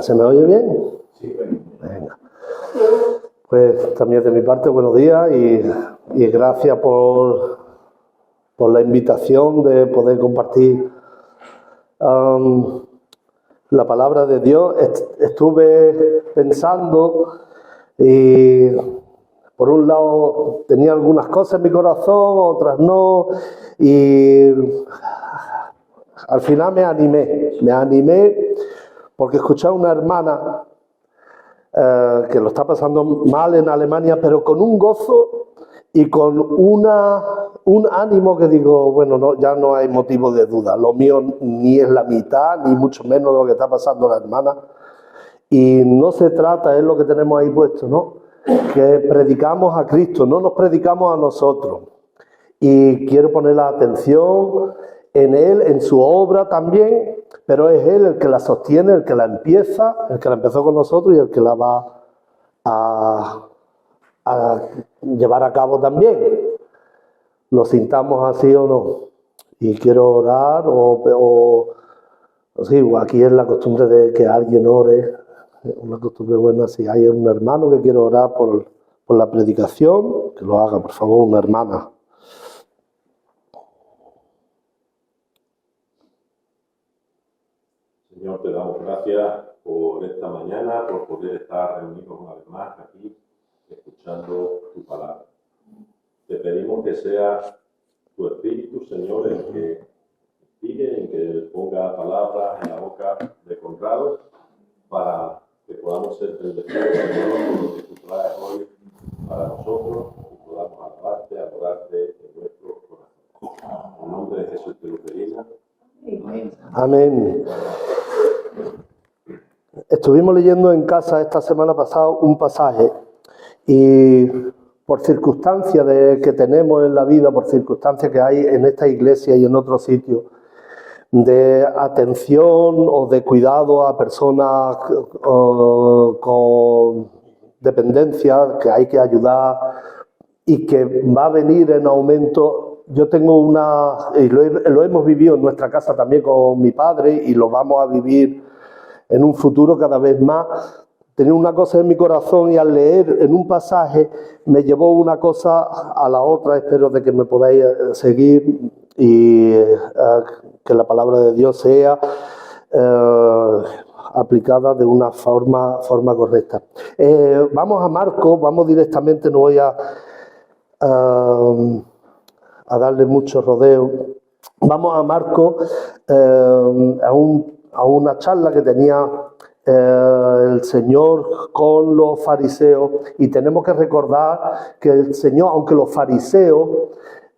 ¿Se me oye bien? Sí. Venga. Pues también de mi parte, buenos días y gracias por la invitación de poder compartir la palabra de Dios. Estuve pensando y por un lado tenía algunas cosas en mi corazón, otras no, y al final me animé porque escuché a una hermana que lo está pasando mal en Alemania, pero con un gozo y con un ánimo que digo, bueno, no, ya no hay motivo de duda. Lo mío ni es la mitad, ni mucho menos de lo que está pasando la hermana. Y no se trata, es lo que tenemos ahí puesto, ¿no? Que predicamos a Cristo, no nos predicamos a nosotros. Y quiero poner la atención en Él, en su obra también, pero es Él el que la sostiene, el que la empieza, el que la empezó con nosotros y el que la va a llevar a cabo también. Lo sintamos así o no. Y quiero orar sí, aquí es la costumbre de que alguien ore, una costumbre buena. Si hay un hermano que quiere orar por la predicación, que lo haga, por favor, una hermana. Señor, te damos gracias por esta mañana, por poder estar reunidos una vez más aquí, escuchando tu palabra. Te pedimos que sea tu Espíritu, Señor, el que inspire, el que ponga palabras en la boca de Conrado, para que podamos ser bendecidos, Señor, con lo que tú traes hoy para nosotros y podamos alabarte, adorarte en nuestro corazón. En nombre de Jesús te lo pedimos. Amén. Estuvimos leyendo en casa esta semana pasada un pasaje y por circunstancias que tenemos en la vida, por circunstancias que hay en esta iglesia y en otros sitios, de atención o de cuidado a personas con dependencia que hay que ayudar y que va a venir en aumento. Yo tengo y lo hemos vivido en nuestra casa también con mi padre y lo vamos a vivir en un futuro cada vez más. Tenía una cosa en mi corazón y al leer en un pasaje me llevó una cosa a la otra. Espero de que me podáis seguir y que la palabra de Dios sea aplicada de una forma correcta. Vamos a Marcos, vamos directamente, no voy a darle mucho rodeo. Vamos a Marcos, a una charla que tenía el Señor con los fariseos, y tenemos que recordar que el Señor, aunque los fariseos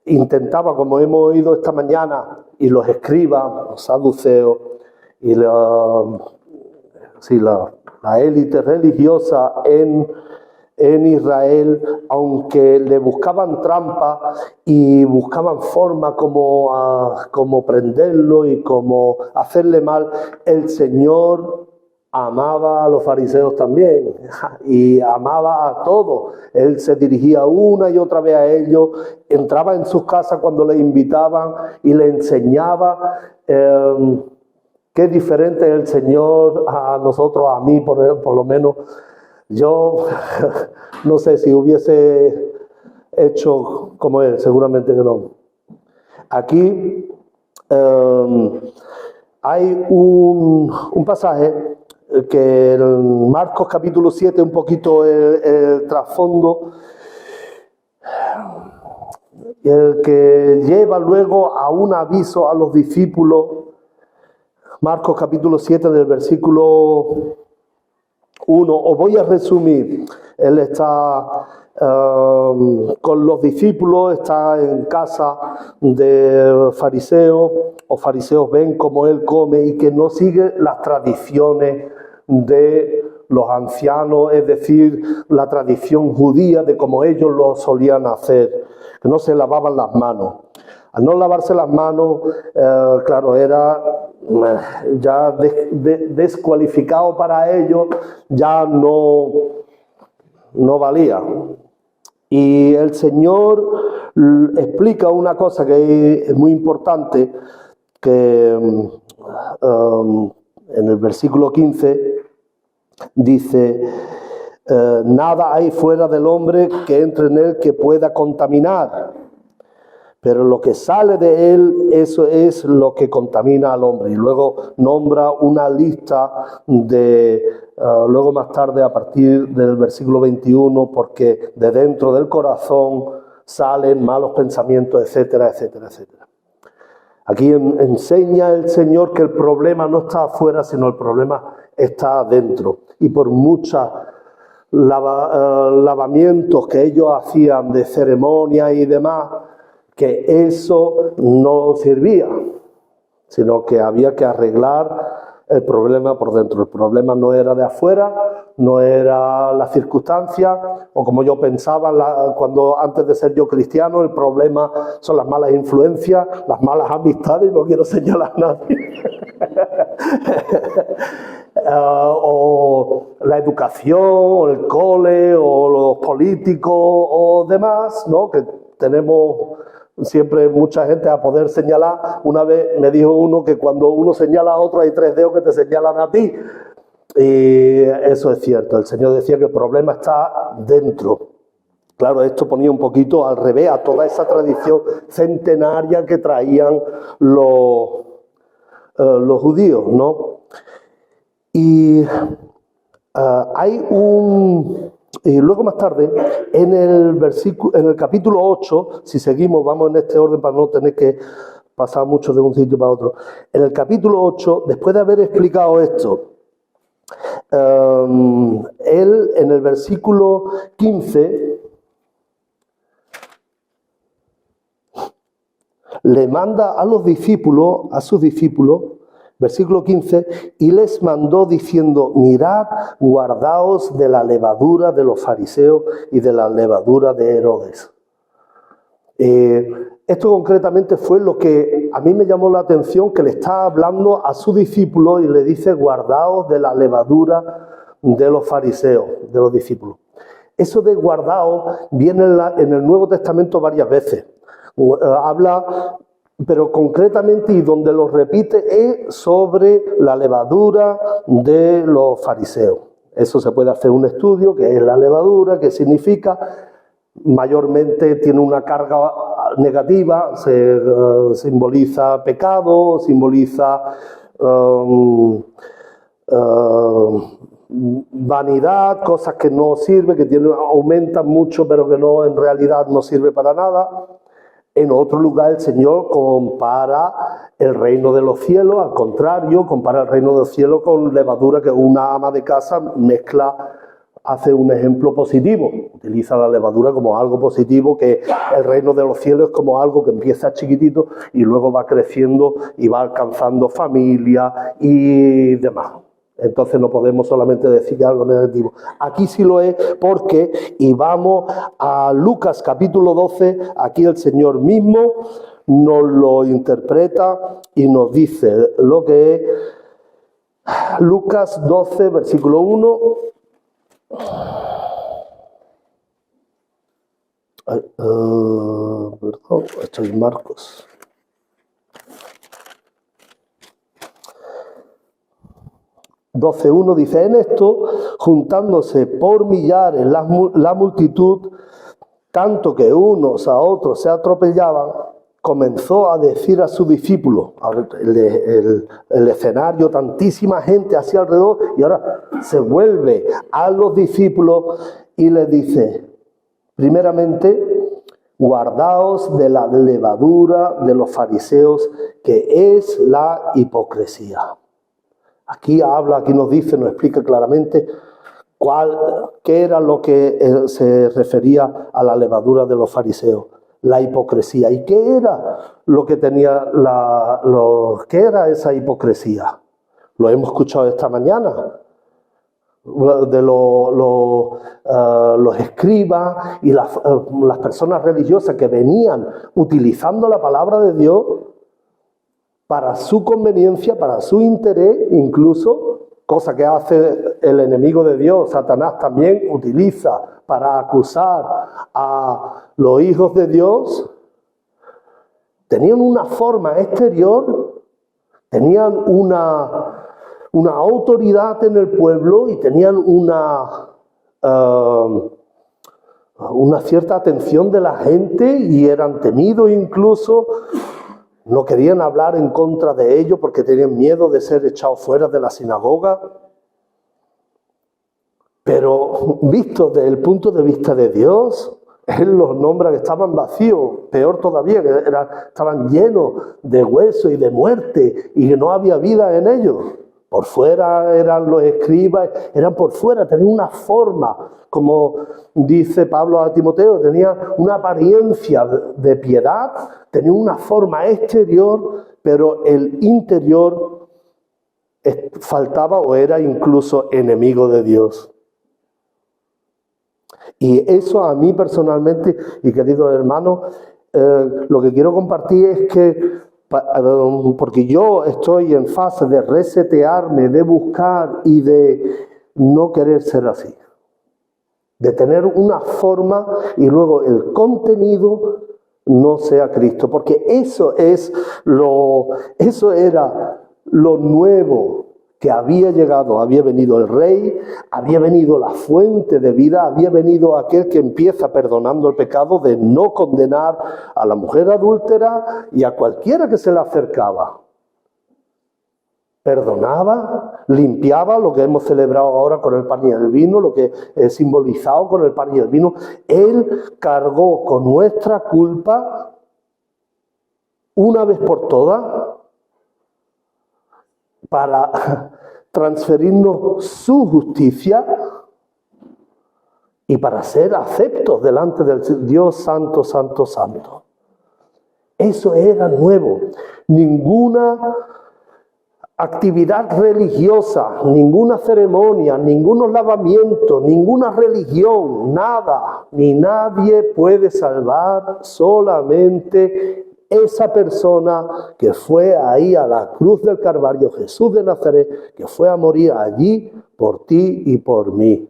intentaban, como hemos oído esta mañana, y los escribas, los saduceos y la élite religiosa en Israel, aunque le buscaban trampas y buscaban forma como prenderlo y como hacerle mal, el Señor amaba a los fariseos también y amaba a todos. Él se dirigía una y otra vez a ellos, entraba en sus casas cuando les invitaban y les enseñaba. Qué diferente es el Señor a nosotros, a mí por lo menos. Yo no sé si hubiese hecho como él, seguramente que no. Aquí hay un pasaje que en Marcos capítulo 7, un poquito el trasfondo, el que lleva luego a un aviso a los discípulos. Marcos capítulo 7 del versículo 1, os voy a resumir. Él está con los discípulos, está en casa de fariseos. Los fariseos ven cómo él come y que no sigue las tradiciones de los ancianos, es decir, la tradición judía de cómo ellos lo solían hacer, que no se lavaban las manos. Al no lavarse las manos, claro, era ya descualificado para ellos, ya no valía. Y el Señor explica una cosa que es muy importante, que en el versículo 15 Dice, nada hay fuera del hombre que entre en él que pueda contaminar, pero lo que sale de él, eso es lo que contamina al hombre. Y luego nombra una lista luego más tarde a partir del versículo 21, porque de dentro del corazón salen malos pensamientos, etcétera, etcétera, etcétera. Aquí enseña el Señor que el problema no está afuera, sino el problema está adentro. Y por muchos lavamientos que ellos hacían de ceremonia y demás, que eso no servía, sino que había que arreglar el problema por dentro. El problema no era de afuera, no era la circunstancia, o como yo pensaba antes de ser yo cristiano, el problema son las malas influencias, las malas amistades, no quiero señalar a nadie. O la educación, o el cole, o los políticos, o demás, ¿no? Que tenemos siempre mucha gente a poder señalar. Una vez me dijo uno que cuando uno señala a otro hay 3 dedos que te señalan a ti. Y eso es cierto. El Señor decía que el problema está dentro. Claro, esto ponía un poquito al revés a toda esa tradición centenaria que traían los judíos, ¿no? Y y luego más tarde, en el capítulo 8, si seguimos, vamos en este orden para no tener que pasar mucho de un sitio para otro. En el capítulo 8, después de haber explicado esto, él en el versículo 15 le manda a sus discípulos, versículo 15, y les mandó diciendo, mirad, guardaos de la levadura de los fariseos y de la levadura de Herodes. Esto concretamente fue lo que a mí me llamó la atención, que le está hablando a sus discípulos y le dice, guardaos de la levadura de los fariseos, de los discípulos. Eso de guardaos viene en el Nuevo Testamento varias veces. Habla, pero concretamente, y donde lo repite, es sobre la levadura de los fariseos. Eso se puede hacer un estudio, que es la levadura, qué significa. Mayormente tiene una carga negativa, simboliza pecado, simboliza vanidad, cosas que no sirven, que aumentan mucho, pero que no, en realidad no sirve para nada. En otro lugar el Señor compara el reino de los cielos, al contrario, compara el reino de los cielos con levadura que una ama de casa mezcla, hace un ejemplo positivo, utiliza la levadura como algo positivo, que el reino de los cielos es como algo que empieza chiquitito y luego va creciendo y va alcanzando familia y demás. Entonces no podemos solamente decir que algo negativo. Aquí sí lo es porque, y vamos a Lucas capítulo 12, aquí el Señor mismo nos lo interpreta y nos dice lo que es Lucas 12, versículo 1. Perdón, esto es Marcos. (12:1) dice, en esto, juntándose por millares la multitud, tanto que unos a otros se atropellaban, comenzó a decir a sus discípulos, el escenario, tantísima gente hacia alrededor, y ahora se vuelve a los discípulos y les dice, primeramente, guardaos de la levadura de los fariseos, que es la hipocresía. Aquí nos dice, nos explica claramente qué era lo que se refería a la levadura de los fariseos, la hipocresía. ¿Y qué era lo que tenía qué era esa hipocresía? Lo hemos escuchado esta mañana, de los escribas y las personas religiosas que venían utilizando la palabra de Dios para su conveniencia, para su interés, incluso, cosa que hace el enemigo de Dios, Satanás también utiliza para acusar a los hijos de Dios. Tenían una forma exterior, tenían una autoridad en el pueblo y tenían una cierta atención de la gente y eran temidos incluso. No querían hablar en contra de ellos porque tenían miedo de ser echados fuera de la sinagoga. Pero visto desde el punto de vista de Dios, Él los nombra que estaban vacíos, peor todavía, que estaban llenos de hueso y de muerte y que no había vida en ellos. Por fuera eran los escribas, eran por fuera, tenían una forma, como dice Pablo a Timoteo, tenían una apariencia de piedad, tenían una forma exterior, pero el interior faltaba o era incluso enemigo de Dios. Y eso a mí personalmente, y queridos hermanos, lo que quiero compartir es que, porque yo estoy en fase de resetearme, de buscar y de no querer ser así. De tener una forma y luego el contenido no sea Cristo. Porque eso era lo nuevo que había llegado. Había venido el Rey, había venido la fuente de vida, había venido aquel que empieza perdonando el pecado de no condenar a la mujer adúltera y a cualquiera que se le acercaba. Perdonaba, limpiaba, lo que hemos celebrado ahora con el pan y el vino, lo que es simbolizado con el pan y el vino. Él cargó con nuestra culpa una vez por todas para transferirnos su justicia y para ser aceptos delante del Dios santo, santo, santo. Eso era nuevo. Ninguna actividad religiosa, ninguna ceremonia, ningún lavamiento, ninguna religión, nada, ni nadie puede salvar, solamente esa persona que fue ahí a la cruz del Calvario, Jesús de Nazaret, que fue a morir allí por ti y por mí.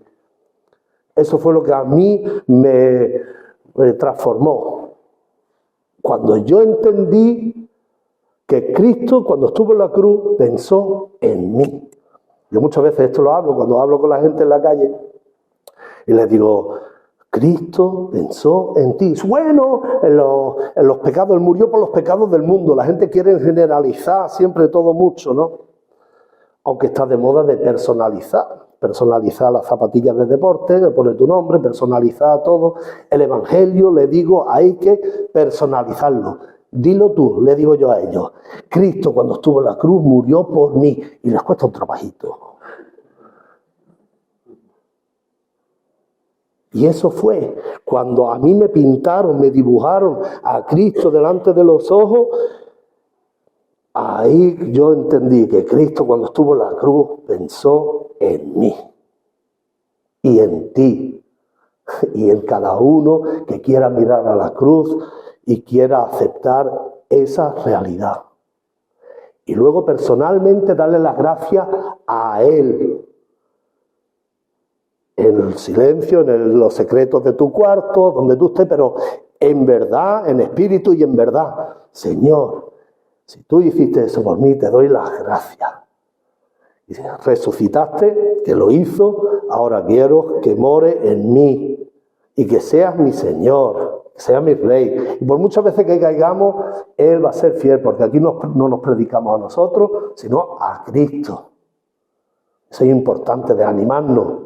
Eso fue lo que a mí me transformó. Cuando yo entendí que Cristo, cuando estuvo en la cruz, pensó en mí. Yo muchas veces esto lo hablo cuando hablo con la gente en la calle y les digo, Cristo pensó en ti. Bueno, en los pecados, Él murió por los pecados del mundo. La gente quiere generalizar siempre todo mucho, ¿no? Aunque está de moda de personalizar. Personalizar las zapatillas de deporte, le pone tu nombre, personalizar todo. El Evangelio, le digo, hay que personalizarlo. Dilo tú, le digo yo a ellos. Cristo, cuando estuvo en la cruz, murió por mí. Y les cuesta un trabajito. Y eso fue cuando a mí me pintaron, me dibujaron a Cristo delante de los ojos. Ahí yo entendí que Cristo, cuando estuvo en la cruz, pensó en mí y en ti y en cada uno que quiera mirar a la cruz y quiera aceptar esa realidad. Y luego personalmente darle las gracias a Él. En el silencio, los secretos de tu cuarto, donde tú estés, pero en verdad, en espíritu y en verdad. Señor, si tú hiciste eso por mí, te doy las gracias. Y resucitaste, que lo hizo, ahora quiero que more en mí y que seas mi Señor, que seas mi Rey. Y por muchas veces que caigamos, Él va a ser fiel, porque aquí no nos predicamos a nosotros, sino a Cristo. Eso es importante, de animarnos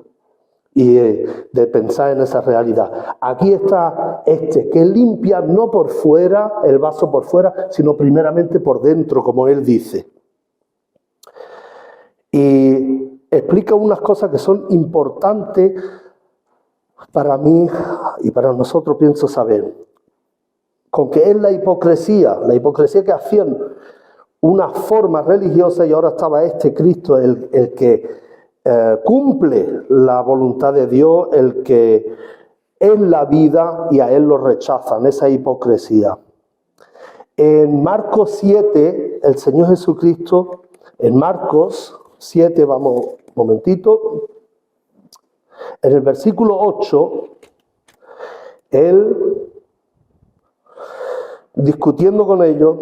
y de pensar en esa realidad. Aquí está que limpia no por fuera, el vaso por fuera, sino primeramente por dentro, como Él dice. Y explica unas cosas que son importantes para mí y para nosotros, pienso saber. Con que es la hipocresía que hacían una forma religiosa, y ahora estaba Cristo, el que cumple la voluntad de Dios, el que es la vida, y a Él lo rechazan, esa hipocresía. En Marcos 7, el Señor Jesucristo, en Marcos 7, vamos un momentito, en el versículo 8, Él, discutiendo con ellos,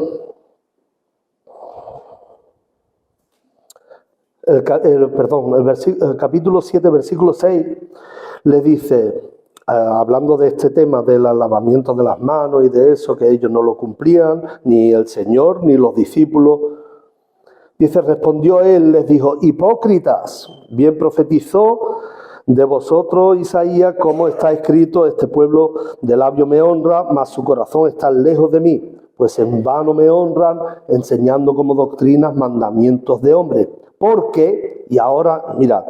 el capítulo 7, versículo 6, le dice, hablando de este tema del lavamiento de las manos y de eso, que ellos no lo cumplían, ni el Señor, ni los discípulos. Dice, respondió él, les dijo, hipócritas, bien profetizó de vosotros Isaías, como está escrito, este pueblo de labio me honra, mas su corazón está lejos de mí, pues en vano me honran, enseñando como doctrinas mandamientos de hombres. Porque, y ahora, mirad,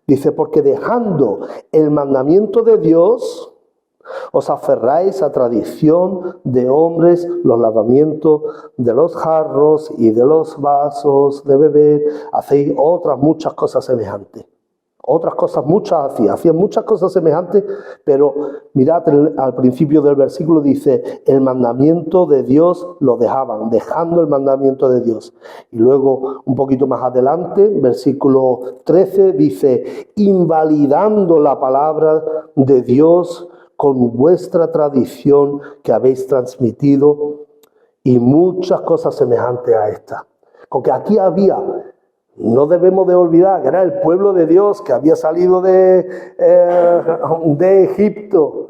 dice, porque dejando el mandamiento de Dios, os aferráis a tradición de hombres, los lavamientos de los jarros y de los vasos de beber, hacéis otras muchas cosas semejantes. Otras cosas muchas hacían muchas cosas semejantes, pero mirad, al principio del versículo dice, el mandamiento de Dios lo dejaban, dejando el mandamiento de Dios. Y luego, un poquito más adelante, versículo 13, dice, invalidando la palabra de Dios con vuestra tradición que habéis transmitido, y muchas cosas semejantes a esta. Con que aquí había... No debemos de olvidar que era el pueblo de Dios que había salido de Egipto,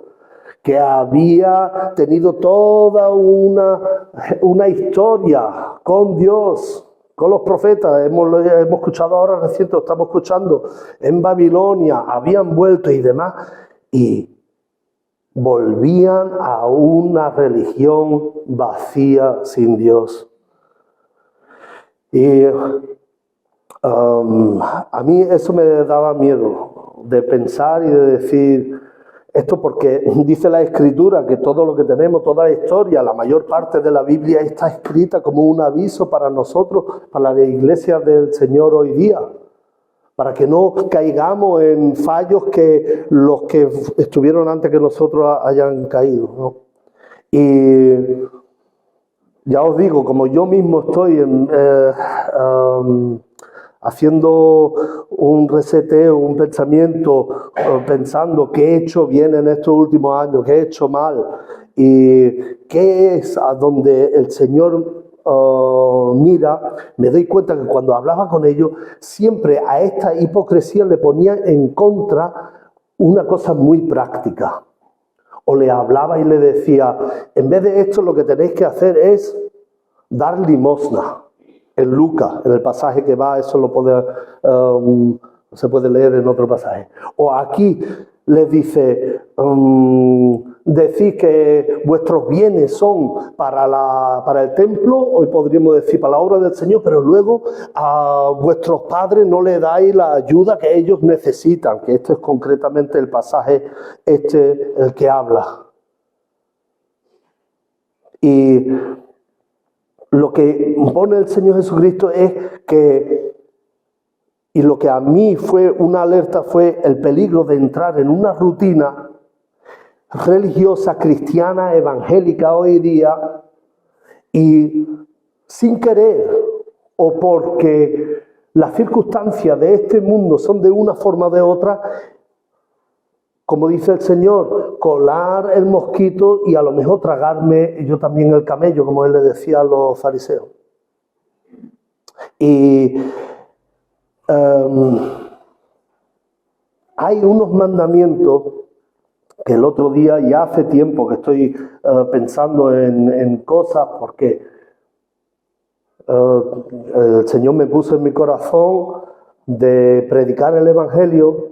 que había tenido toda una historia con Dios, con los profetas. Hemos escuchado ahora reciente, lo estamos escuchando, en Babilonia, habían vuelto y demás, y volvían a una religión vacía sin Dios. Y a mí eso me daba miedo de pensar y de decir esto, porque dice la Escritura que todo lo que tenemos, toda la historia, la mayor parte de la Biblia está escrita como un aviso para nosotros, para la iglesia del Señor hoy día, para que no caigamos en fallos que los que estuvieron antes que nosotros hayan caído, ¿no? Y ya os digo, como yo mismo estoy haciendo un reseteo, un pensamiento, pensando qué he hecho bien en estos últimos años, qué he hecho mal, y qué es a donde el Señor mira, me doy cuenta que cuando hablaba con ellos, siempre a esta hipocresía le ponía en contra una cosa muy práctica. O le hablaba y le decía, en vez de esto lo que tenéis que hacer es dar limosna. En Lucas, en el pasaje que va, eso se puede leer en otro pasaje. O aquí les dice, decís que vuestros bienes son para el templo, hoy podríamos decir para la obra del Señor, pero luego a vuestros padres no le dais la ayuda que ellos necesitan, que este es concretamente el pasaje el que habla. Y lo que pone el Señor Jesucristo es que, y lo que a mí fue una alerta, fue el peligro de entrar en una rutina religiosa, cristiana, evangélica hoy día, y sin querer, o porque las circunstancias de este mundo son de una forma o de otra, como dice el Señor, colar el mosquito y a lo mejor tragarme yo también el camello, como él le decía a los fariseos. Y hay unos mandamientos que el otro día, ya hace tiempo que estoy pensando en cosas, porque el Señor me puso en mi corazón de predicar el Evangelio.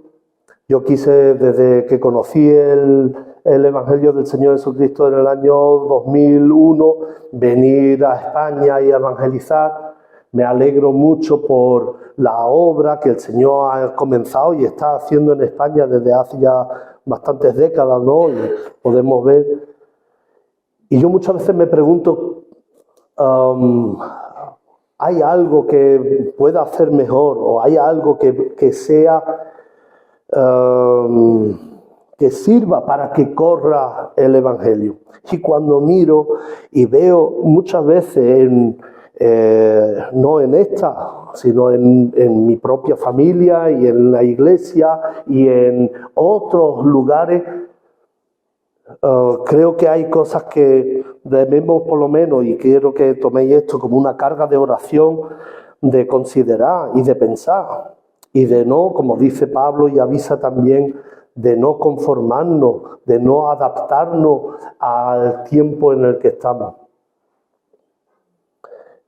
Yo quise, desde que conocí el Evangelio del Señor Jesucristo en el año 2001, venir a España y evangelizar. Me alegro mucho por la obra que el Señor ha comenzado y está haciendo en España desde hace ya bastantes décadas, ¿no? Y podemos ver. Y yo muchas veces me pregunto, ¿hay algo que pueda hacer mejor? ¿O hay algo que sea... que sirva para que corra el Evangelio? Y cuando miro y veo muchas veces, no en esta, sino en mi propia familia y en la iglesia y en otros lugares, creo que hay cosas que debemos por lo menos, y quiero que toméis esto como una carga de oración, de considerar y de pensar y de no, como dice Pablo y avisa también, de no conformarnos, de no adaptarnos al tiempo en el que estamos.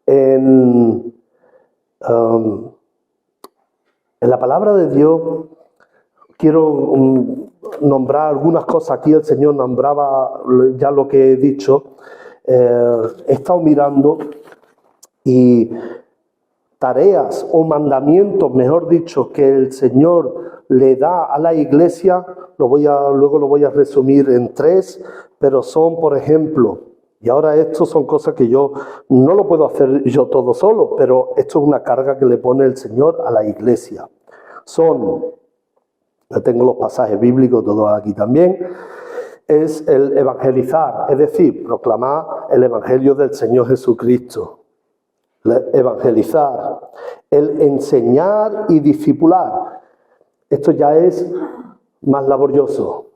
En la palabra de Dios quiero nombrar algunas cosas. Aquí el Señor nombraba ya lo que he dicho. He estado mirando y tareas o mandamientos, mejor dicho, que el Señor le da a la iglesia, luego lo voy a resumir en 3, pero son, por ejemplo, y ahora esto son cosas que yo no lo puedo hacer yo todo solo, pero esto es una carga que le pone el Señor a la iglesia. Ya tengo los pasajes bíblicos todos aquí también, es el evangelizar, es decir, proclamar el evangelio del Señor Jesucristo. Evangelizar, el enseñar y discipular. Esto ya es más laborioso.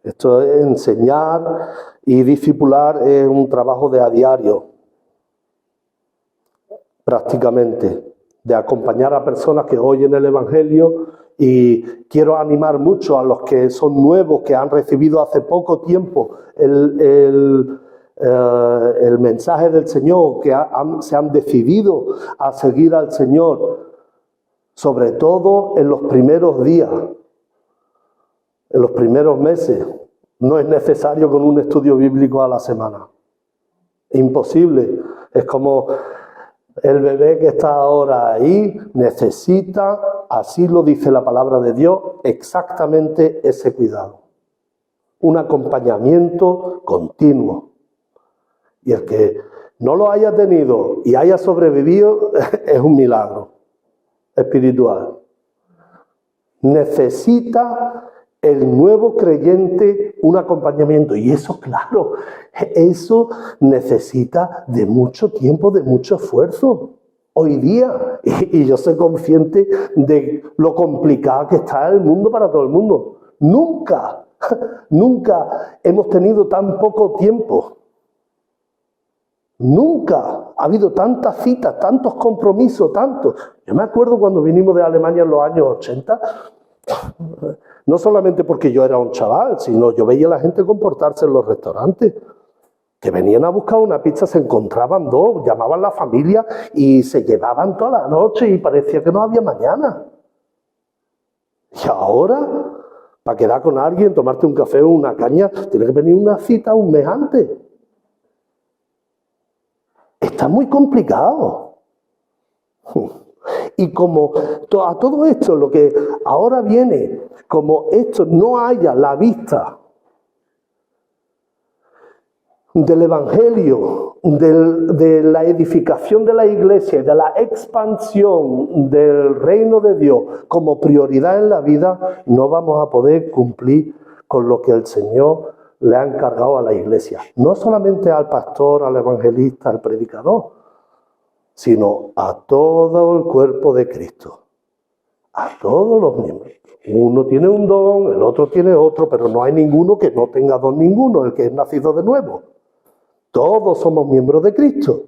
Esto es enseñar y discipular, es un trabajo de a diario, prácticamente, de acompañar a personas que oyen el evangelio. Y quiero animar mucho a los que son nuevos, que han recibido hace poco tiempo el mensaje del Señor, que se han decidido a seguir al Señor, sobre todo en los primeros días, en los primeros meses. No es necesario con un estudio bíblico a la semana. Imposible. Es como el bebé que está ahora ahí, necesita, así lo dice la palabra de Dios, exactamente ese cuidado. Un acompañamiento continuo. Y el que no lo haya tenido y haya sobrevivido es un milagro espiritual. Necesita el nuevo creyente un acompañamiento. Y eso, claro, eso necesita de mucho tiempo, de mucho esfuerzo. Hoy día, y yo soy consciente de lo complicado que está el mundo para todo el mundo. Nunca hemos tenido tan poco tiempo. Nunca ha habido tantas citas, tantos compromisos, tantos. Yo me acuerdo cuando vinimos de Alemania en los años 80, no solamente porque yo era un chaval, sino yo veía a la gente comportarse en los restaurantes, que venían a buscar una pizza, se encontraban dos, llamaban a la familia y se llevaban toda la noche y parecía que no había mañana. Y ahora, para quedar con alguien, tomarte un café o una caña, tiene que venir una cita un mes antes. Está muy complicado. Y como a todo esto, lo que ahora viene, como esto no haya la vista del evangelio, de la edificación de la iglesia, de la expansión del reino de Dios como prioridad en la vida, no vamos a poder cumplir con lo que el Señor le ha encargado a la iglesia. No solamente al pastor, al evangelista, al predicador, sino a todo el cuerpo de Cristo, a todos los miembros. Uno tiene un don, el otro tiene otro, pero no hay ninguno que no tenga don ninguno, el que es nacido de nuevo. Todos somos miembros de Cristo.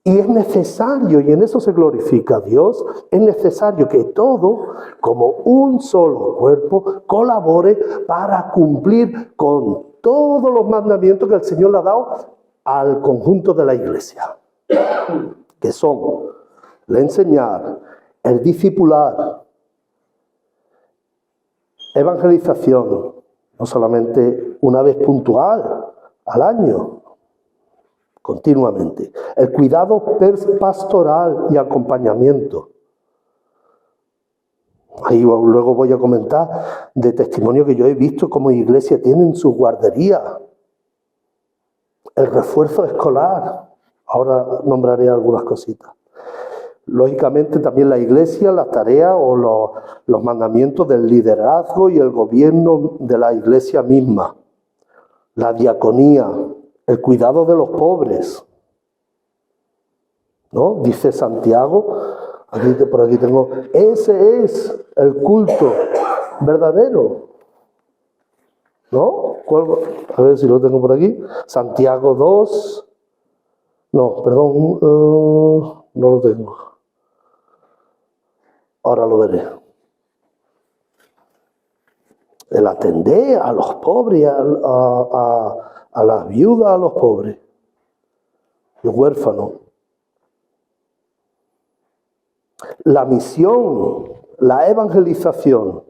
Y es necesario, y en eso se glorifica a Dios, es necesario que todo, como un solo cuerpo, colabore para cumplir con todos los mandamientos que el Señor le ha dado al conjunto de la iglesia. Que son el enseñar, el discipular, evangelización, no solamente una vez puntual al año, continuamente. El cuidado pastoral y acompañamiento. Ahí luego voy a comentar de testimonio que yo he visto como iglesia tienen su guardería. El refuerzo escolar. Ahora nombraré algunas cositas. Lógicamente también la iglesia, las tareas o los mandamientos del liderazgo y el gobierno de la iglesia misma. La diaconía, el cuidado de los pobres. ¿No? Dice Santiago, por aquí tengo, ese es el culto verdadero. ¿No? A ver si lo tengo por aquí. Santiago 2. No, perdón. no lo tengo. Ahora lo veré. El atender a los pobres, a las viudas, a los pobres y huérfanos. La misión, la evangelización,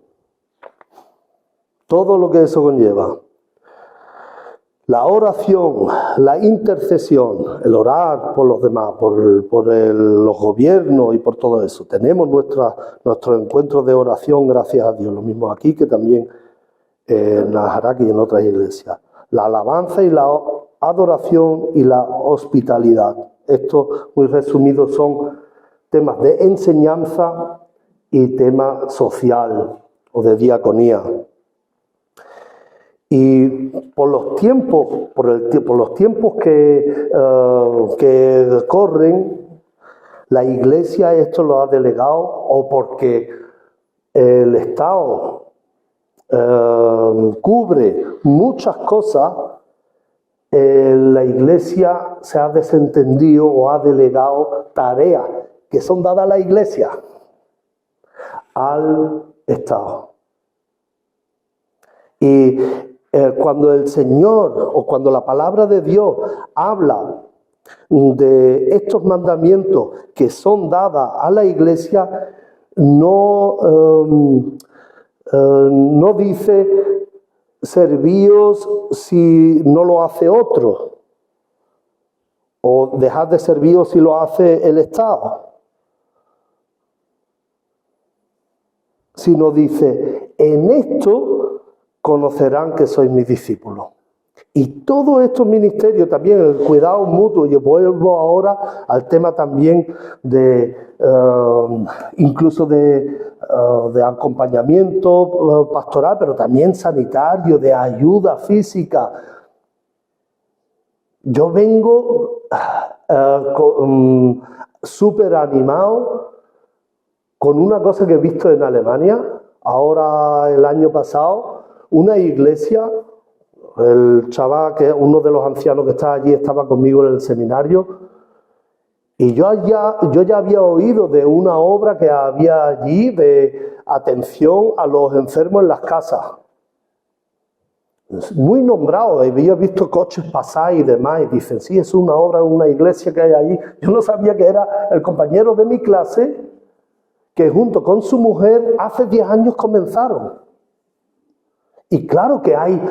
todo lo que eso conlleva. La oración, la intercesión, el orar por los demás, por los gobiernos y por todo eso. Tenemos nuestros encuentros de oración, gracias a Dios. Lo mismo aquí que también en Najaraki y en otras iglesias. La alabanza y la adoración y la hospitalidad. Estos, muy resumidos, son temas de enseñanza y tema social o de diaconía. Y por los tiempos que corren, la Iglesia esto lo ha delegado, o porque el Estado cubre muchas cosas, la Iglesia se ha desentendido o ha delegado tareas que son dadas a la Iglesia al Estado. Y cuando el Señor o cuando la palabra de Dios habla de estos mandamientos que son dadas a la Iglesia, no dice servíos si no lo hace otro, o dejad de serviros si lo hace el Estado, sino dice, en esto conocerán que sois mis discípulos. Y todos estos ministerios también, el cuidado mutuo, y vuelvo ahora al tema también de incluso de acompañamiento pastoral, pero también sanitario, de ayuda física. Yo vengo súper animado con una cosa que he visto en Alemania, ahora el año pasado, una iglesia. El chaval, que uno de los ancianos que estaba allí, estaba conmigo en el seminario, y yo ya había oído de una obra que había allí de atención a los enfermos en las casas. Muy nombrado, había visto coches pasar y demás, y dicen, sí, es una obra, una iglesia que hay allí. Yo no sabía que era el compañero de mi clase, que junto con su mujer hace 10 años comenzaron. Y claro que hay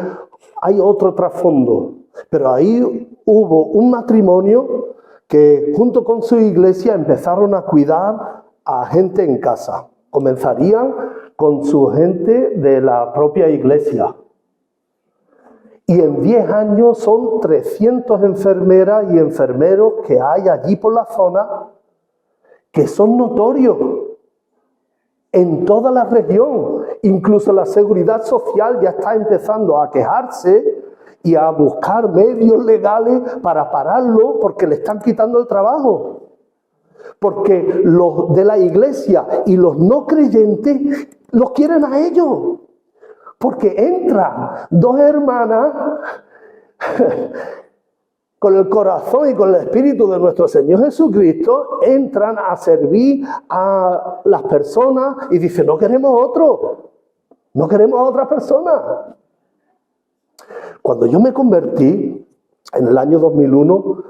otro trasfondo, pero ahí hubo un matrimonio que junto con su iglesia empezaron a cuidar a gente en casa. Comenzarían con su gente de la propia iglesia. Y en 10 años son 300 enfermeras y enfermeros que hay allí por la zona que son notorios en toda la región. Incluso la seguridad social ya está empezando a quejarse y a buscar medios legales para pararlo porque le están quitando el trabajo. Porque los de la iglesia y los no creyentes los quieren a ellos. Porque entran dos hermanas con el corazón y con el espíritu de nuestro Señor Jesucristo, entran a servir a las personas y dicen, no queremos otro, no queremos a otra persona. Cuando yo me convertí en el año 2001,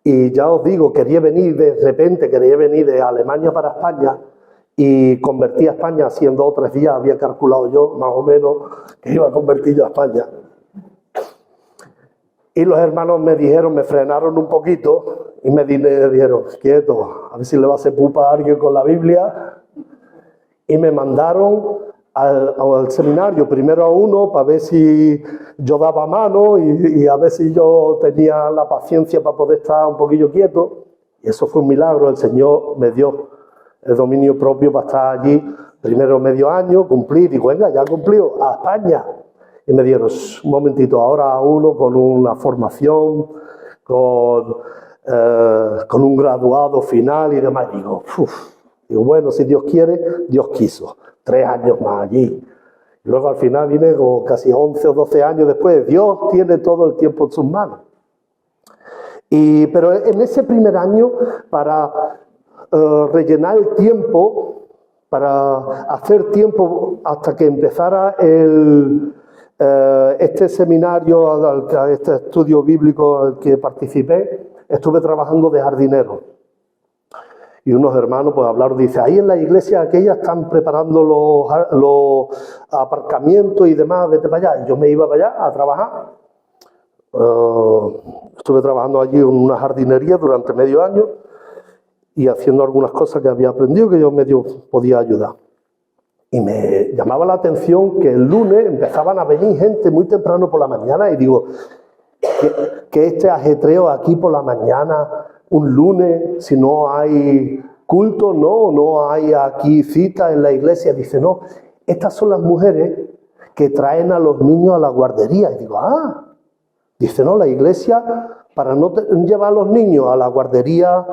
y ya os digo, quería venir de Alemania para España, y convertí a España así en 2 o 3 días, había calculado yo más o menos que iba a convertir yo a España. Y los hermanos me frenaron un poquito y me dijeron, quieto, a ver si le va a hacer pupa a alguien con la Biblia. Y me mandaron al seminario, primero a uno, para ver si yo daba mano y a ver si yo tenía la paciencia para poder estar un poquillo quieto. Y eso fue un milagro, el Señor me dio el dominio propio para estar allí, primero medio año, cumplí, digo, venga, ya cumplió, a España. Y me dieron, un momentito, ahora uno con una formación, con un graduado final y demás. Digo, bueno, si Dios quiere, Dios quiso. 3 años más allí. Y luego al final vine con casi 11 o 12 años después. Dios tiene todo el tiempo en sus manos. Pero en ese primer año, para rellenar el tiempo, para hacer tiempo hasta que empezara este seminario, este estudio bíblico al que participé. Estuve trabajando de jardinero. Y unos hermanos pues hablaron, dice, ahí en la iglesia aquella están preparando los aparcamientos y demás, vete para allá. Y yo me iba para allá a trabajar. Estuve trabajando allí en una jardinería durante medio año y haciendo algunas cosas que había aprendido que yo medio podía ayudar. Y me llamaba la atención que el lunes empezaban a venir gente muy temprano por la mañana y digo, que este ajetreo aquí por la mañana, un lunes, si no hay culto, no hay aquí cita en la iglesia. Dice, no, estas son las mujeres que traen a los niños a la guardería. Y digo, dice, no, la iglesia, para no llevar a los niños a la guardería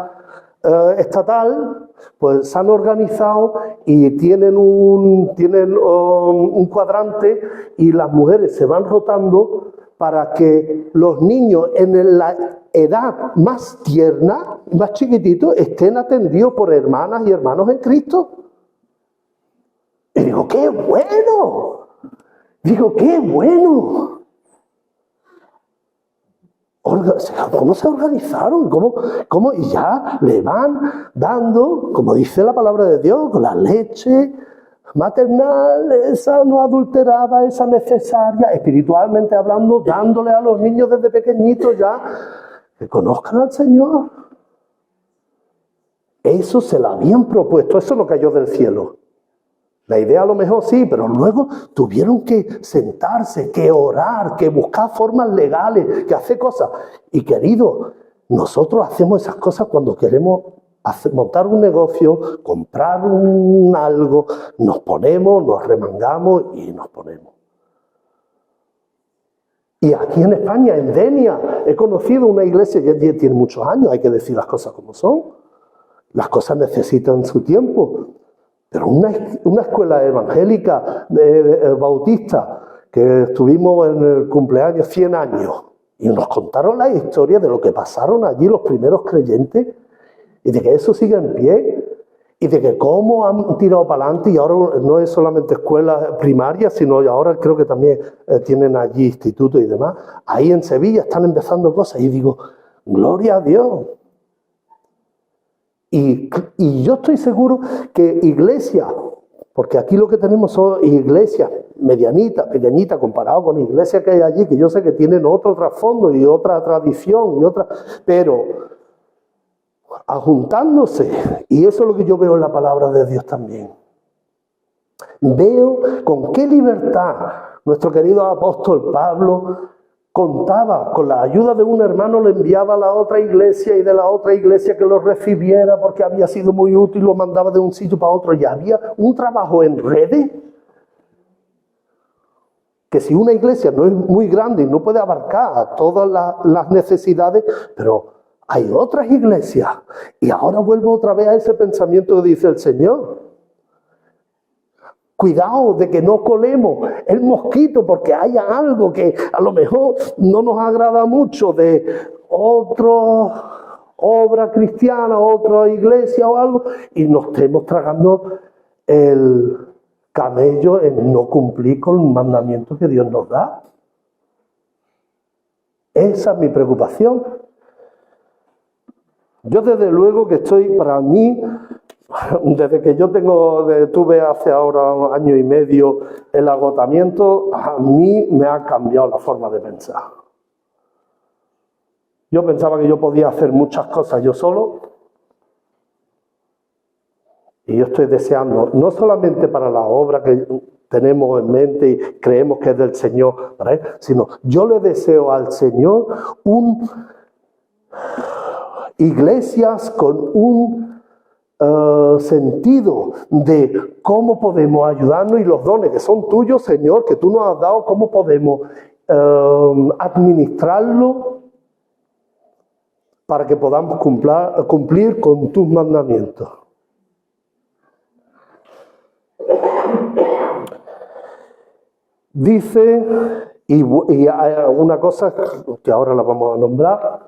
estatal, pues se han organizado y tienen un cuadrante y las mujeres se van rotando para que los niños en la edad más tierna, más chiquititos, estén atendidos por hermanas y hermanos en Cristo. Y digo, ¡qué bueno! Digo, ¡qué bueno! ¿Cómo se organizaron? ¿Cómo? Y ya le van dando, como dice la palabra de Dios, con la leche maternal, esa no adulterada, esa necesaria, espiritualmente hablando, dándole a los niños desde pequeñitos ya que conozcan al Señor. Eso se lo habían propuesto, eso no cayó del cielo. La idea a lo mejor sí, pero luego tuvieron que sentarse, que orar, que buscar formas legales, que hacer cosas. Y querido, nosotros hacemos esas cosas cuando queremos montar un negocio, comprar algo, nos ponemos, nos remangamos y nos ponemos. Y aquí en España, en Denia, he conocido una iglesia que tiene muchos años, hay que decir las cosas como son. Las cosas necesitan su tiempo. Pero una escuela evangélica bautista, que estuvimos en el cumpleaños 100 años, y nos contaron la historia de lo que pasaron allí los primeros creyentes, y de que eso sigue en pie, y de que cómo han tirado para adelante, y ahora no es solamente escuela primaria, sino ahora creo que también tienen allí institutos y demás. Ahí en Sevilla están empezando cosas, y digo, gloria a Dios. Y yo estoy seguro que iglesias, porque aquí lo que tenemos son iglesias medianitas, pequeñitas, comparado con iglesias que hay allí, que yo sé que tienen otro trasfondo y otra tradición, pero ajuntándose, y eso es lo que yo veo en la palabra de Dios también. Veo con qué libertad nuestro querido apóstol Pablo contaba, con la ayuda de un hermano le enviaba a la otra iglesia y de la otra iglesia que lo recibiera porque había sido muy útil, lo mandaba de un sitio para otro y había un trabajo en redes que si una iglesia no es muy grande y no puede abarcar a todas las necesidades, pero hay otras iglesias. Y ahora vuelvo otra vez a ese pensamiento que dice el Señor. Cuidado de que no colemos el mosquito porque haya algo que a lo mejor no nos agrada mucho de otra obra cristiana, otra iglesia o algo, y nos estemos tragando el camello en no cumplir con el mandamiento que Dios nos da. Esa es mi preocupación. Yo desde luego que estoy, para mí, desde que yo tuve hace ahora un año y medio el agotamiento, a mí me ha cambiado la forma de pensar. Yo pensaba que yo podía hacer muchas cosas yo solo, y yo estoy deseando, no solamente para la obra que tenemos en mente y creemos que es del Señor, sino yo le deseo al Señor iglesias con un sentido de cómo podemos ayudarnos y los dones que son tuyos, Señor, que tú nos has dado, cómo podemos administrarlo para que podamos cumplir con tus mandamientos. Dice, y hay una cosa que ahora la vamos a nombrar,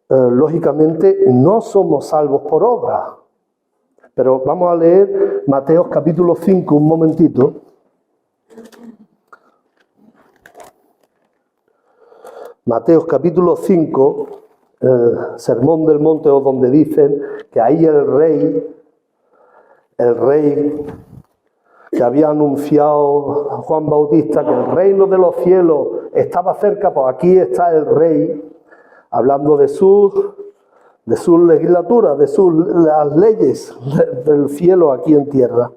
lógicamente no somos salvos por obra. Pero vamos a leer Mateo capítulo 5 un momentito. Mateo capítulo 5, el Sermón del Monte, o donde dicen que ahí el rey que había anunciado a Juan Bautista que el reino de los cielos estaba cerca, pues aquí está el rey hablando de su legislatura, de las leyes del cielo aquí en tierra.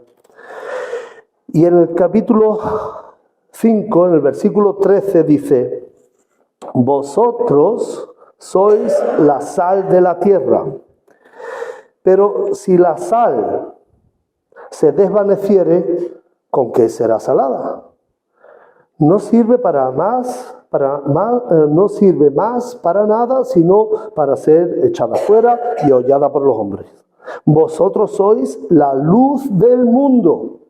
Y en el capítulo 5, en el versículo 13 dice: vosotros sois la sal de la tierra, pero si la sal se desvaneciere, ¿con qué será salada? No sirve no sirve más para nada, sino para ser echada fuera y hollada por los hombres. Vosotros sois la luz del mundo.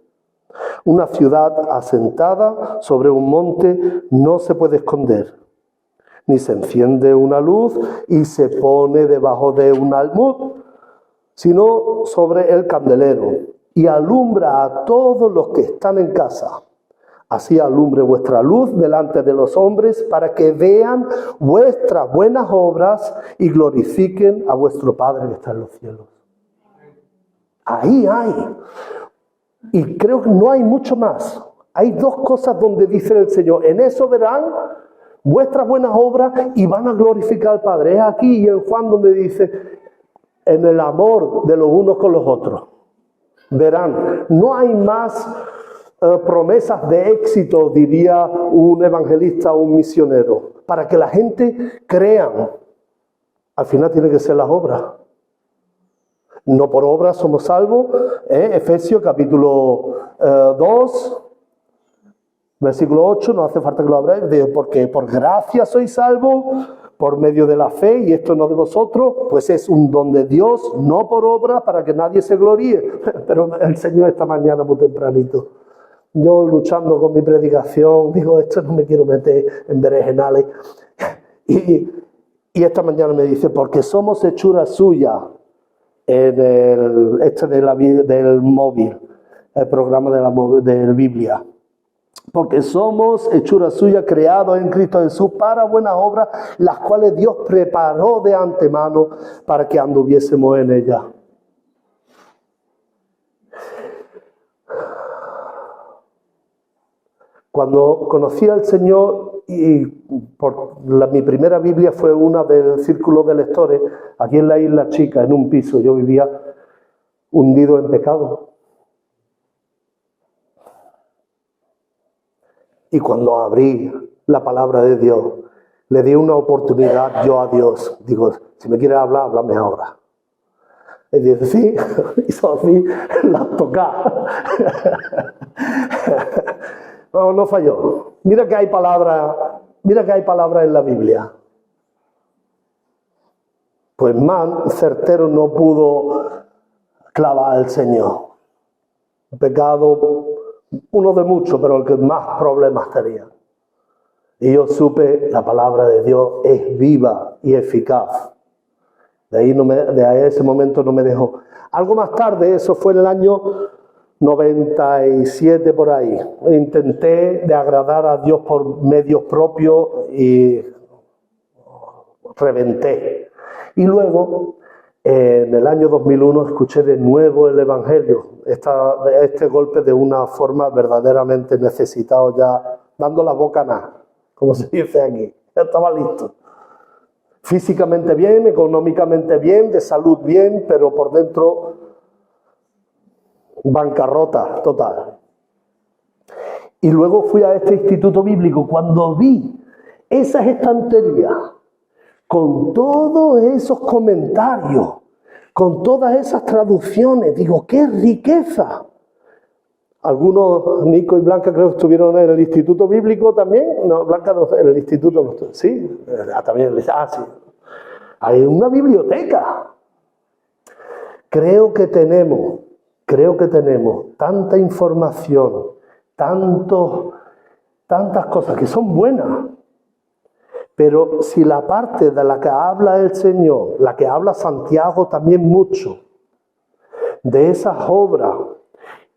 Una ciudad asentada sobre un monte no se puede esconder, ni se enciende una luz y se pone debajo de un almud, sino sobre el candelero, y alumbra a todos los que están en casa. Así alumbre vuestra luz delante de los hombres, para que vean vuestras buenas obras y glorifiquen a vuestro Padre que está en los cielos. Ahí hay. Y creo que no hay mucho más. Hay dos cosas donde dice el Señor: en eso verán vuestras buenas obras y van a glorificar al Padre. Es aquí y en Juan donde dice: en el amor de los unos con los otros. Verán, no hay más promesas de éxito, diría un evangelista o un misionero, para que la gente crea. Al final tiene que ser las obras. No por obras somos salvos. Efesios capítulo 2, versículo 8, no hace falta que lo abráis, porque por gracia sois salvos por medio de la fe, y esto no de vosotros, pues es un don de Dios, no por obra, para que nadie se gloríe. Pero el Señor esta mañana muy tempranito, yo luchando con mi predicación, digo, esto no me quiero meter en berenjenales, y esta mañana me dice: porque somos hechura suya, en del móvil, el programa de Biblia. Porque somos hechura suya, creados en Cristo Jesús para buenas obras, las cuales Dios preparó de antemano para que anduviésemos en ellas. Cuando conocí al Señor, mi primera Biblia fue una del Círculo de Lectores, aquí en la Isla Chica, en un piso. Yo vivía hundido en pecado. Y cuando abrí la palabra de Dios, le di una oportunidad yo a Dios. Digo, si me quieres hablar, háblame ahora. Y dice, sí, hizo así, la toca. No falló. Mira que hay palabras en la Biblia. Pues más certero no pudo clavar al Señor. Pecado, uno de muchos, pero el que más problemas tenía. Y yo supe, la palabra de Dios es viva y eficaz. De ese momento no me dejó. Algo más tarde, eso fue en el año 97 por ahí. Intenté de agradar a Dios por medios propios y reventé. Y luego, en el año 2001, escuché de nuevo el Evangelio. Este golpe de una forma verdaderamente necesitado, ya dando la boca a nada, como se dice aquí. Ya estaba listo. Físicamente bien, económicamente bien, de salud bien, pero por dentro bancarrota total. Y luego fui a este instituto bíblico. Cuando vi esas estanterías con todos esos comentarios, con todas esas traducciones, digo, ¡qué riqueza! Algunos, Nico y Blanca, creo que estuvieron en el instituto bíblico también. No, Blanca no, en el instituto no estuvo. Sí, también. Sí. Hay una biblioteca. Creo que tenemos tanta información, tantas cosas que son buenas. Pero si la parte de la que habla el Señor, la que habla Santiago también mucho, de esas obras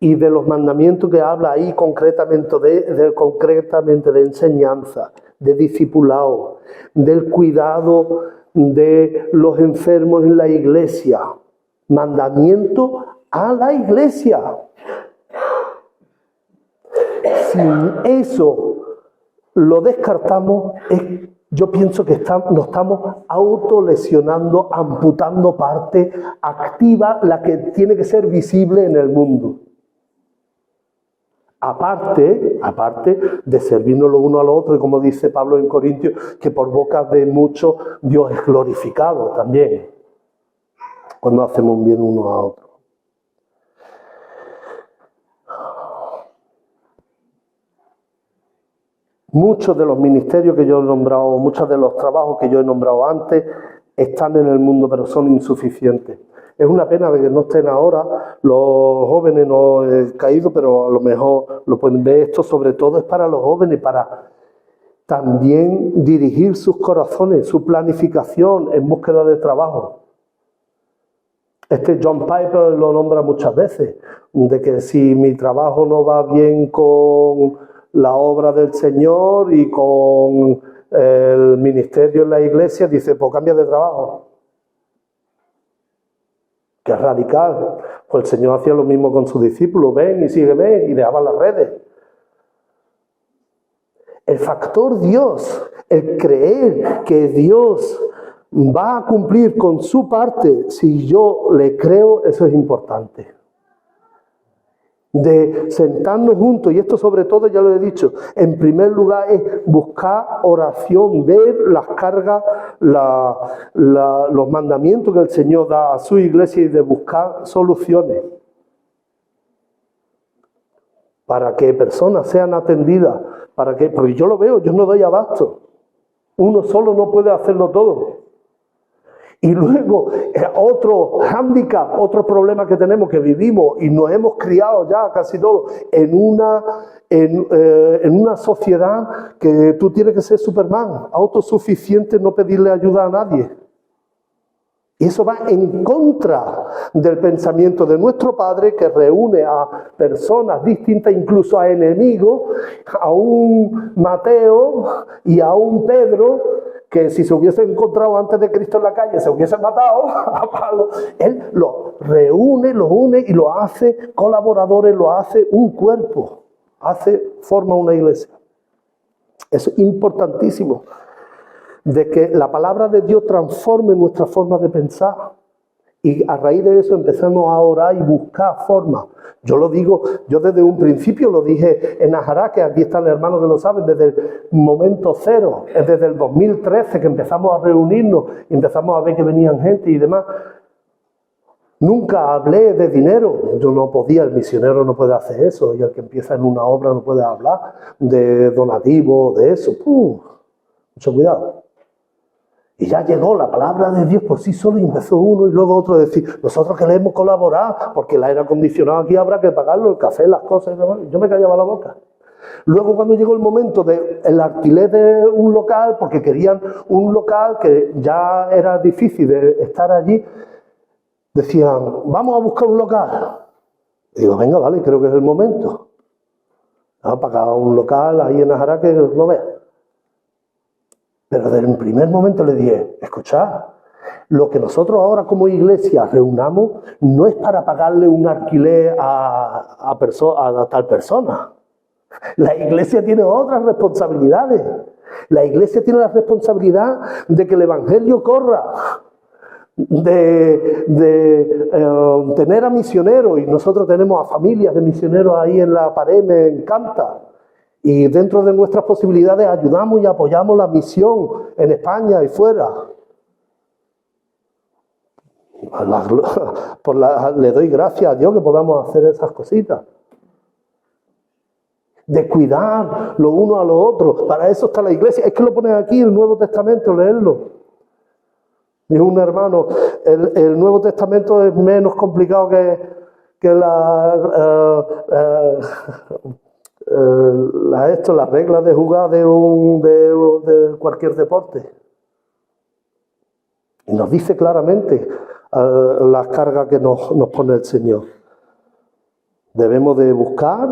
y de los mandamientos que habla ahí concretamente de enseñanza, de discipulado, del cuidado de los enfermos en la iglesia. Mandamiento a la iglesia. Si eso lo descartamos, yo pienso que nos estamos autolesionando, amputando parte activa, la que tiene que ser visible en el mundo. Aparte de servirnos los unos a los otros, y como dice Pablo en Corintios, que por boca de muchos Dios es glorificado también, cuando hacemos bien unos a otros. Muchos de los ministerios que yo he nombrado, muchos de los trabajos que yo he nombrado antes, están en el mundo, pero son insuficientes. Es una pena que no estén ahora, los jóvenes no he caído, pero a lo mejor lo pueden ver. Esto sobre todo es para los jóvenes, para también dirigir sus corazones, su planificación en búsqueda de trabajo. John Piper lo nombra muchas veces, de que si mi trabajo no va bien con la obra del Señor y con el ministerio en la iglesia, dice, pues cambia de trabajo. Que es radical. Pues el Señor hacía lo mismo con sus discípulos, ven y sígueme, y dejaban las redes. El factor Dios, el creer que Dios va a cumplir con su parte, si yo le creo, eso es importante. De sentarnos juntos, y esto sobre todo ya lo he dicho, en primer lugar es buscar oración, ver las cargas, los mandamientos que el Señor da a su iglesia y de buscar soluciones para que personas sean atendidas, porque yo lo veo, yo no doy abasto, uno solo no puede hacerlo todo. Y luego, otro hándicap, otro problema que tenemos, que vivimos y nos hemos criado ya casi todos en una sociedad que tú tienes que ser Superman, autosuficiente, no pedirle ayuda a nadie. Y eso va en contra del pensamiento de nuestro Padre, que reúne a personas distintas, incluso a enemigos, a un Mateo y a un Pedro, que si se hubiesen encontrado antes de Cristo en la calle, se hubiesen matado a palo. Él los reúne, los une y los hace colaboradores, los hace un cuerpo, forma una iglesia. Es importantísimo de que la palabra de Dios transforme nuestra forma de pensar. Y a raíz de eso empezamos a orar y buscar formas. Yo lo digo, yo desde un principio lo dije en Ajará, que aquí están hermanos que lo saben, desde el momento cero, es desde el 2013 que empezamos a reunirnos y empezamos a ver que venían gente y demás. Nunca hablé de dinero, yo no podía, el misionero no puede hacer eso, y el que empieza en una obra no puede hablar de donativo, de eso. Mucho cuidado. Y ya llegó la palabra de Dios por sí solo y empezó uno y luego otro a decir, nosotros queremos colaborar porque el aire acondicionado aquí habrá que pagarlo, el café, las cosas y demás. Yo me callaba la boca. Luego cuando llegó el momento del alquiler de un local, porque querían un local que ya era difícil de estar allí, decían, vamos a buscar un local. Y digo, venga, vale, creo que es el momento. Vamos a pagar un local ahí en Ajará que lo vea. Pero desde el primer momento le dije, escuchad, lo que nosotros ahora como iglesia reunamos no es para pagarle un alquiler a tal persona. La iglesia tiene otras responsabilidades. La iglesia tiene la responsabilidad de que el evangelio corra, de tener a misioneros, y nosotros tenemos a familias de misioneros ahí en la pared, me encanta. Y dentro de nuestras posibilidades ayudamos y apoyamos la misión en España y fuera. Le doy gracias a Dios que podamos hacer esas cositas. De cuidar los unos a los otros. Para eso está la iglesia. Es que lo ponen aquí, el Nuevo Testamento, leerlo. Dijo un hermano, el Nuevo Testamento es menos complicado que las reglas de jugar de cualquier deporte. Y nos dice claramente, la carga que nos pone el Señor. Debemos de buscar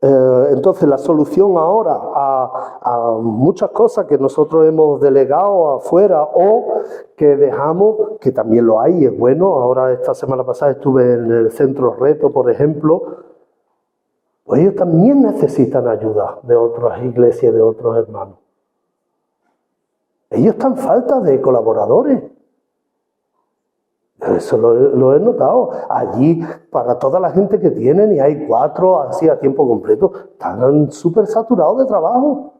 entonces la solución ahora a muchas cosas que nosotros hemos delegado afuera o que dejamos, que también lo hay, es bueno. Ahora esta semana pasada estuve en el Centro Reto, por ejemplo. Pues ellos también necesitan ayuda de otras iglesias, de otros hermanos. Ellos están falta de colaboradores. Eso lo he notado. Allí, para toda la gente que tienen, y hay 4 así a tiempo completo, están súper saturados de trabajo.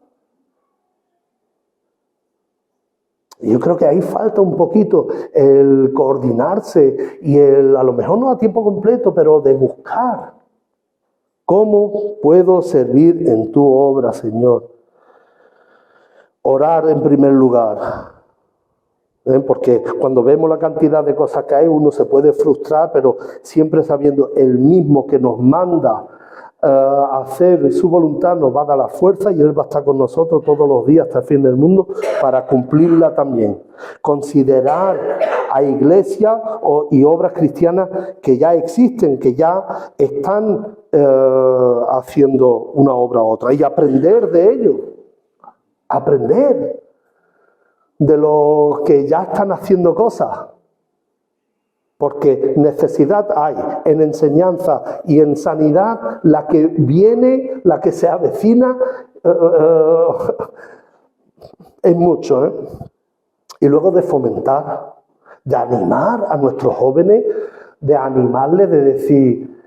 Y yo creo que ahí falta un poquito el coordinarse y a lo mejor no a tiempo completo, pero de buscar cómo puedo servir en tu obra, Señor. Orar en primer lugar. Porque cuando vemos la cantidad de cosas que hay, uno se puede frustrar, pero siempre sabiendo el mismo que nos manda a hacer su voluntad nos va a dar la fuerza y Él va a estar con nosotros todos los días hasta el fin del mundo para cumplirla también. Considerar a iglesias y obras cristianas que ya existen, que ya están haciendo una obra u otra y aprender de ello. Aprender de los que ya están haciendo cosas, porque necesidad hay en enseñanza y en sanidad, la que viene, la que se avecina, es mucho, ¿eh? Y luego de fomentar, de animar a nuestros jóvenes, de animarles, de decir,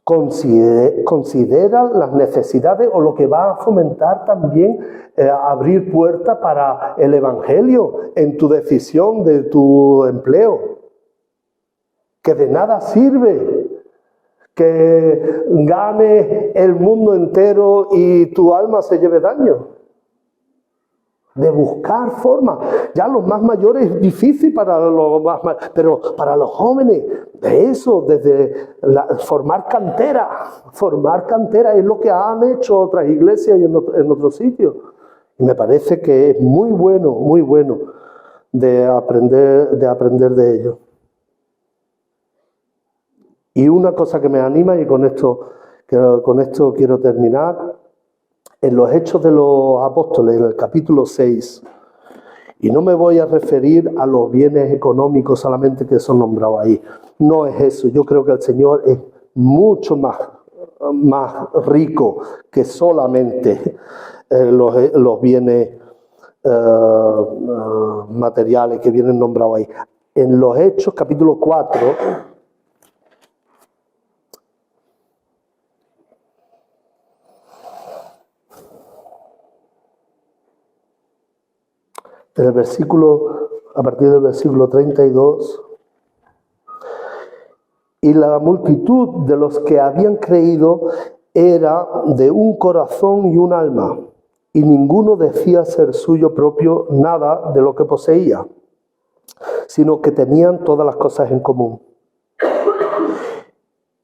considera las necesidades o lo que va a fomentar también abrir puertas para el Evangelio en tu decisión de tu empleo. Que de nada sirve que gane el mundo entero y tu alma se lleve daño. De buscar formas. Ya los más mayores es difícil para los más mayores, pero para los jóvenes, de eso, desde formar cantera es lo que han hecho otras iglesias y en otros sitios. Y me parece que es muy bueno de aprender de ello. Y una cosa que me anima, y con esto quiero terminar, en los Hechos de los Apóstoles, en el capítulo 6, y no me voy a referir a los bienes económicos solamente que son nombrados ahí. No es eso. Yo creo que el Señor es mucho más rico que solamente los bienes materiales que vienen nombrados ahí. En los Hechos, capítulo 4, a partir del versículo 32, y la multitud de los que habían creído era de un corazón y un alma, y ninguno decía ser suyo propio nada de lo que poseía, sino que tenían todas las cosas en común.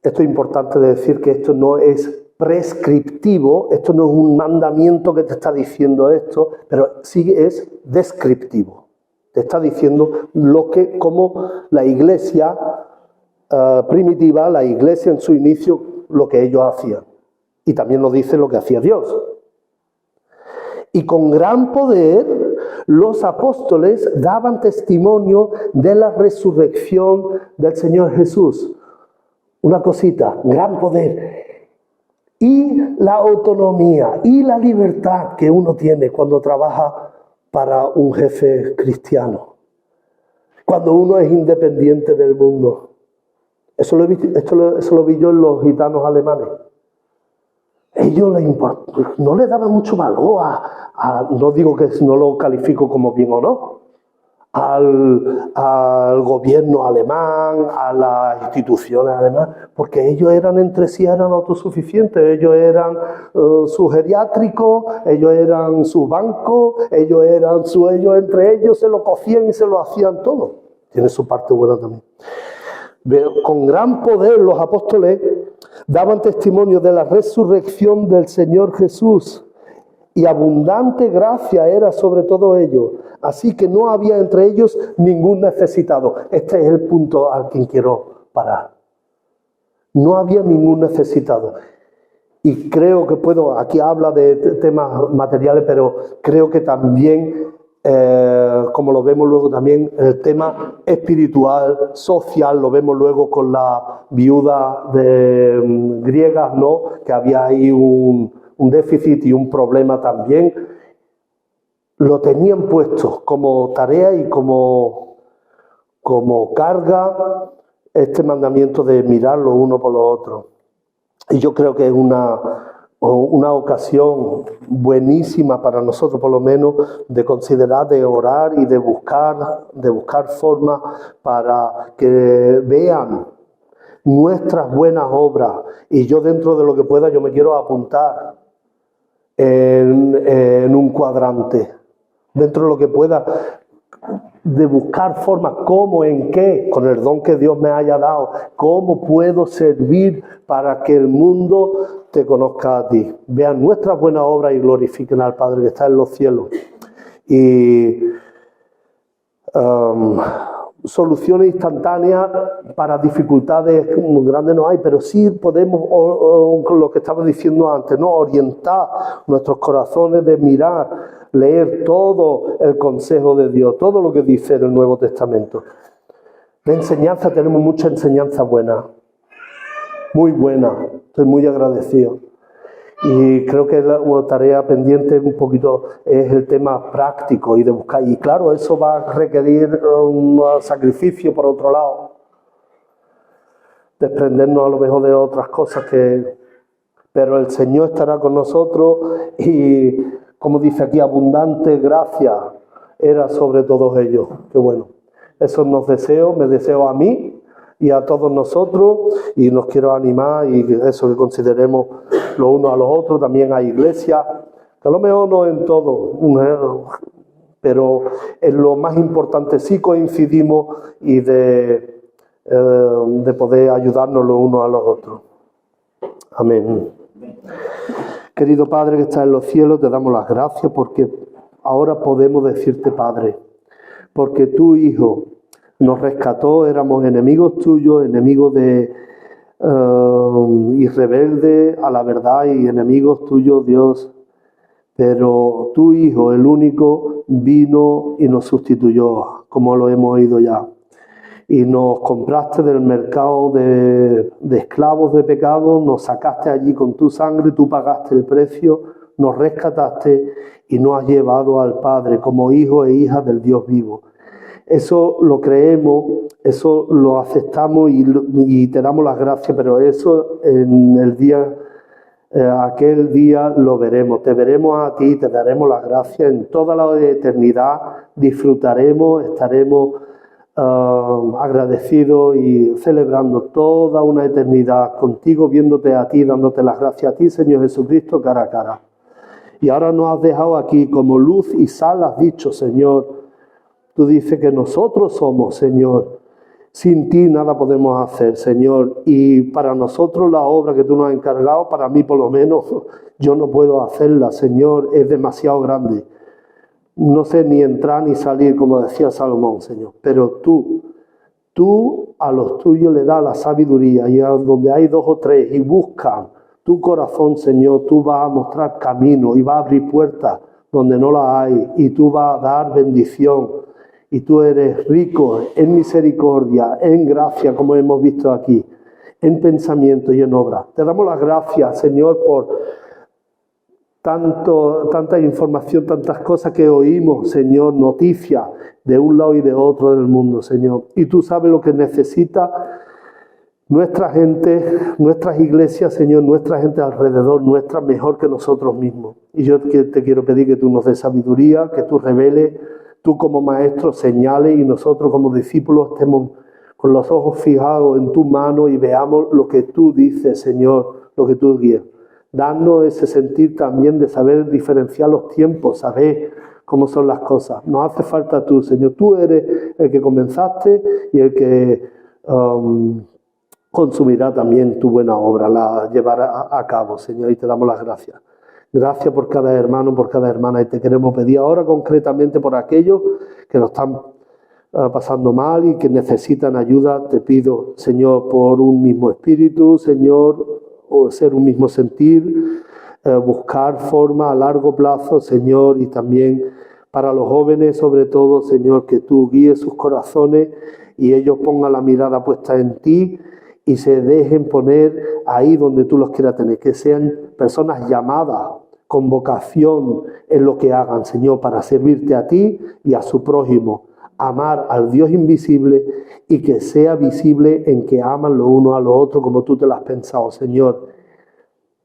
Esto es importante decir que esto no es prescriptivo, esto no es un mandamiento que te está diciendo esto, pero sí es descriptivo. Te está diciendo cómo la iglesia primitiva, la iglesia en su inicio, lo que ellos hacían. Y también nos dice lo que hacía Dios. Y con gran poder los apóstoles daban testimonio de la resurrección del Señor Jesús. Una cosita, gran poder. Y la autonomía y la libertad que uno tiene cuando trabaja para un jefe cristiano. Cuando uno es independiente del mundo. Eso lo vi yo en los gitanos alemanes. Ellos no le daban mucho valor no digo que no lo califico como bien o no, al gobierno alemán, a las instituciones alemanas, porque ellos eran entre sí, eran autosuficientes, ellos eran su geriátrico, ellos eran su banco, ellos entre ellos se lo cocían y se lo hacían todo. Tiene su parte buena también. Con gran poder los apóstoles daban testimonio de la resurrección del Señor Jesús y abundante gracia era sobre todos ellos. Así que no había entre ellos ningún necesitado. Este es el punto al que quiero parar. No había ningún necesitado. Y creo que aquí habla de temas materiales, pero creo que también, como lo vemos luego también, el tema espiritual, social, lo vemos luego con la viuda de griegas, ¿no? Que había ahí un déficit y un problema también. Lo tenían puesto como tarea y como carga este mandamiento de mirar lo uno por lo otro. Y yo creo que es una ocasión buenísima para nosotros, por lo menos, de considerar, de orar y de buscar formas para que vean nuestras buenas obras. Y yo, dentro de lo que pueda, yo me quiero apuntar en un cuadrante. Dentro de lo que pueda, de buscar formas, cómo, en qué, con el don que Dios me haya dado, cómo puedo servir para que el mundo te conozca a ti. Vean nuestras buenas obras y glorifiquen al Padre que está en los cielos. Y soluciones instantáneas para dificultades muy grandes no hay, pero sí podemos, con lo que estaba diciendo antes, ¿no? Orientar nuestros corazones de mirar, leer todo el consejo de Dios, todo lo que dice en el Nuevo Testamento. De enseñanza tenemos mucha enseñanza buena, muy buena, estoy muy agradecido. Y creo que una tarea pendiente un poquito es el tema práctico y de buscar. Y claro, eso va a requerir un sacrificio por otro lado. Desprendernos a lo mejor de otras cosas pero el Señor estará con nosotros y, como dice aquí, abundante gracia era sobre todos ellos. Qué bueno. Eso me deseo a mí y a todos nosotros, y nos quiero animar y eso, que consideremos los unos a los otros, también hay iglesias, que a lo mejor no en todo, pero en lo más importante sí coincidimos y de poder ayudarnos los unos a los otros. Amén. Querido Padre que estás en los cielos, te damos las gracias porque ahora podemos decirte Padre, porque tu Hijo nos rescató, éramos enemigos tuyos, enemigos y rebeldes a la verdad y enemigos tuyos, Dios. Pero tu Hijo, el único, vino y nos sustituyó, como lo hemos oído ya. Y nos compraste del mercado de esclavos de pecado, nos sacaste allí con tu sangre, tú pagaste el precio, nos rescataste y nos has llevado al Padre como hijos e hijas del Dios vivo. Eso lo creemos, eso lo aceptamos y te damos las gracias, pero eso en el día, aquel día lo veremos. Te veremos a ti, te daremos las gracias en toda la eternidad, disfrutaremos, estaremos agradecidos y celebrando toda una eternidad contigo, viéndote a ti, dándote las gracias a ti, Señor Jesucristo, cara a cara. Y ahora nos has dejado aquí como luz y sal, has dicho, Señor. Tú dices que nosotros somos, Señor. Sin ti nada podemos hacer, Señor. Y para nosotros la obra que tú nos has encargado, para mí por lo menos, yo no puedo hacerla, Señor. Es demasiado grande. No sé ni entrar ni salir, como decía Salomón, Señor. Pero tú a los tuyos le das la sabiduría. Y a donde hay dos o tres y buscan tu corazón, Señor, tú vas a mostrar camino y vas a abrir puertas donde no las hay. Y tú vas a dar bendición. Y tú eres rico en misericordia, en gracia, como hemos visto aquí, en pensamiento y en obra. Te damos las gracias, Señor, por tanta información, tantas cosas que oímos, Señor, noticias de un lado y de otro del mundo, Señor. Y tú sabes lo que necesita nuestra gente, nuestras iglesias, Señor, nuestra gente alrededor, nuestra mejor que nosotros mismos. Y yo te quiero pedir que tú nos des sabiduría, que tú reveles. Tú como maestro señales y nosotros como discípulos estemos con los ojos fijados en tu mano y veamos lo que tú dices, Señor, lo que tú guías. Danos ese sentir también de saber diferenciar los tiempos, saber cómo son las cosas. Nos hace falta tú, Señor. Tú eres el que comenzaste y el que consumirá también tu buena obra, la llevará a cabo, Señor, y te damos las gracias. Gracias por cada hermano, por cada hermana. Y te queremos pedir ahora concretamente por aquellos que lo están pasando mal y que necesitan ayuda. Te pido, Señor, por un mismo espíritu, Señor, o ser un mismo sentir, buscar forma a largo plazo, Señor, y también para los jóvenes, sobre todo, Señor, que tú guíes sus corazones y ellos pongan la mirada puesta en ti y se dejen poner ahí donde tú los quieras tener, que sean personas llamadas con vocación en lo que hagan, Señor, para servirte a ti y a su prójimo, amar al Dios invisible y que sea visible en que aman los unos a los otros como tú te lo has pensado, Señor.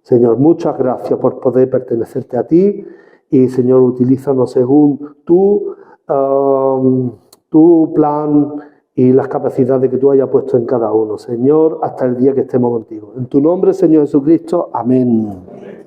Señor, muchas gracias por poder pertenecerte a ti y, Señor, utilízanos según tu plan y las capacidades que tú hayas puesto en cada uno. Señor, hasta el día que estemos contigo. En tu nombre, Señor Jesucristo. Amén.